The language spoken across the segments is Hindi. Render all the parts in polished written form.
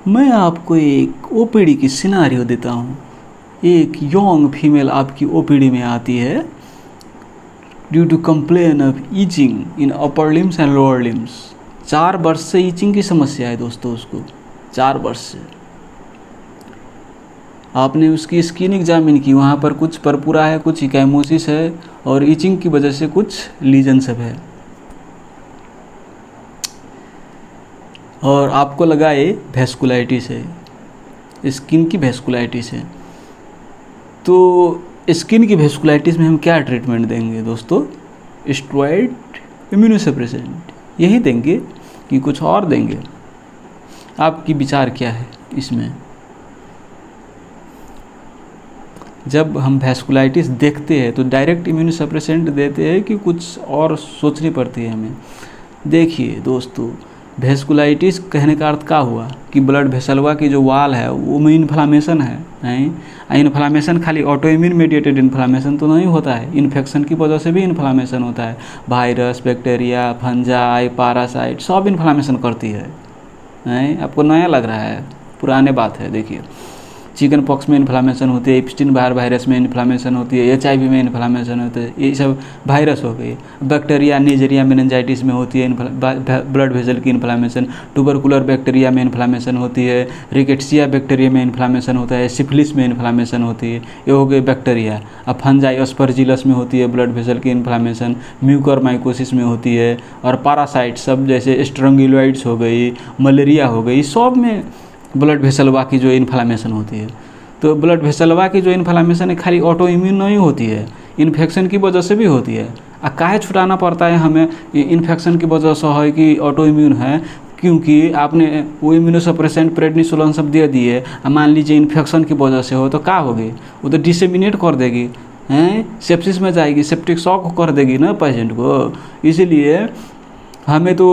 मैं आपको एक ओपीडी की सिनारियो देता हूँ। एक यंग फीमेल आपकी ओपीडी में आती है due to complain of itching in upper limbs and lower limbs. 4 वर्ष से ईचिंग की समस्या है दोस्तों उसको, 4 वर्ष से। आपने उसकी स्किन एग्जामिन की, वहाँ पर कुछ परपुरा है, कुछ इकाइमोसिस है और ईचिंग की वजह से कुछ लीजन सब है, और आपको लगा ये वेस्कुलाइटिस है, स्किन की वेस्कुलाइटिस है। तो स्किन की वेस्कुलाइटिस में हम क्या ट्रीटमेंट देंगे दोस्तों? स्टेरॉइड, इम्यूनोसप्रेसेंट, यही देंगे कि कुछ और देंगे? आपकी विचार क्या है इसमें? जब हम वेस्कुलाइटिस देखते हैं तो डायरेक्ट इम्यूनोसप्रेसेंट देते हैं कि कुछ और सोचनी पड़ती है हमें? देखिए दोस्तों, वेस्कुलाइटिस कहने का अर्थ क्या हुआ कि ब्लड वेसलवा की जो वाल है वो में इन्फ्लामेशन है, नहीं? इन्फ्लामेशन खाली ऑटो इम्यून मेडिएटेड इन्फ्लामेशन तो नहीं होता है, इन्फेक्शन की वजह से भी इन्फ्लामेशन होता है। वायरस, बैक्टीरिया, फंजाई, पैरासाइट सब इन्फ्लामेशन करती है, नहीं? आपको नया लग रहा है, पुराने बात है। देखिए, चिकन पॉक्स में इन्फ्लामेशन होती है, एप्स्टीन बार वायरस में इन्फ्लामेशन होती है, HIV में इन्फ्लामेशन होती है, ये सब वायरस हो गई। बैक्टीरिया नीजेरिया मेनिंजाइटिस में होती है ब्लड वेसल की इन्फ्लामेशन, ट्यूबरकुलर बैक्टीरिया में इन्फ्लामेशन होती है, रिकेट्सिया बैक्टीरिया में इन्फ्लामेशन होता है, सिफिलिस में इन्फ्लामेशन होती है, ये हो गई बैक्टीरिया। अब फंजाई अस्परजिलस में होती है ब्लड वेसल की इन्फ्लामेशन, म्यूकरमाइकोसिस में होती है, और पैरासाइट सब जैसे स्ट्रोंगिलोइड्स हो गई, मलेरिया हो गई, सब में ब्लड वेसलवा की जो इन्फ्लामेशन होती है। तो ब्लड वेसलवा की जो इन्फ्लामेशन है खाली ऑटो इम्यून नहीं होती है, इन्फेक्शन की वजह से भी होती है। काहे छुटाना पड़ता है हमें? इन्फेक्शन की वजह से है कि ऑटो इम्यून है, क्योंकि आपने वो इम्यूनोसप्रेसेंट प्रेडनिसोलोन सब दे दिए, मान लीजिए इन्फेक्शन की वजह से हो तो क्या होगी? वो तो डिसेमिनेट कर देगी, हैं, सेप्सिस में जाएगी, सेप्टिक शॉक कर देगी ना पेशेंट को। इसीलिए हमें तो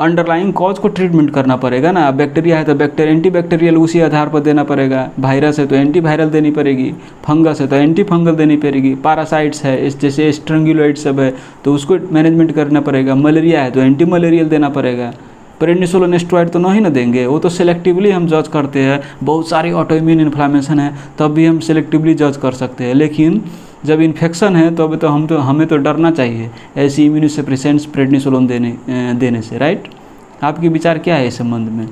अंडरलाइंग कॉज को ट्रीटमेंट करना पड़ेगा ना। बैक्टीरिया है तो एंटी बैक्टीरियल उसी आधार पर देना पड़ेगा, वायरस है तो एंटी वायरल देनी पड़ेगी, फंगस है तो एंटी फंगल देनी पड़ेगी, पैरासाइट्स है जैसे स्ट्रेंगुलोइड सब है तो उसको मैनेजमेंट करना पड़ेगा, मलेरिया है तो एंटी मलेरियल देना पड़ेगा। प्रेडनिसोलोन स्टेरॉइड तो नहीं ना देंगे, वो तो सेलेक्टिवली हम जज करते हैं। बहुत सारी ऑटो इम्यून इन्फ्लामेशन है तब भी हम सेलेक्टिवली जज कर सकते हैं, लेकिन जब इन्फेक्शन है तो अभी तो हमें तो डरना चाहिए ऐसी इम्यूनोसप्रेसेंट्स प्रेडनिसोलोन देने से, राइट? आपकी विचार क्या है इस संबंध में?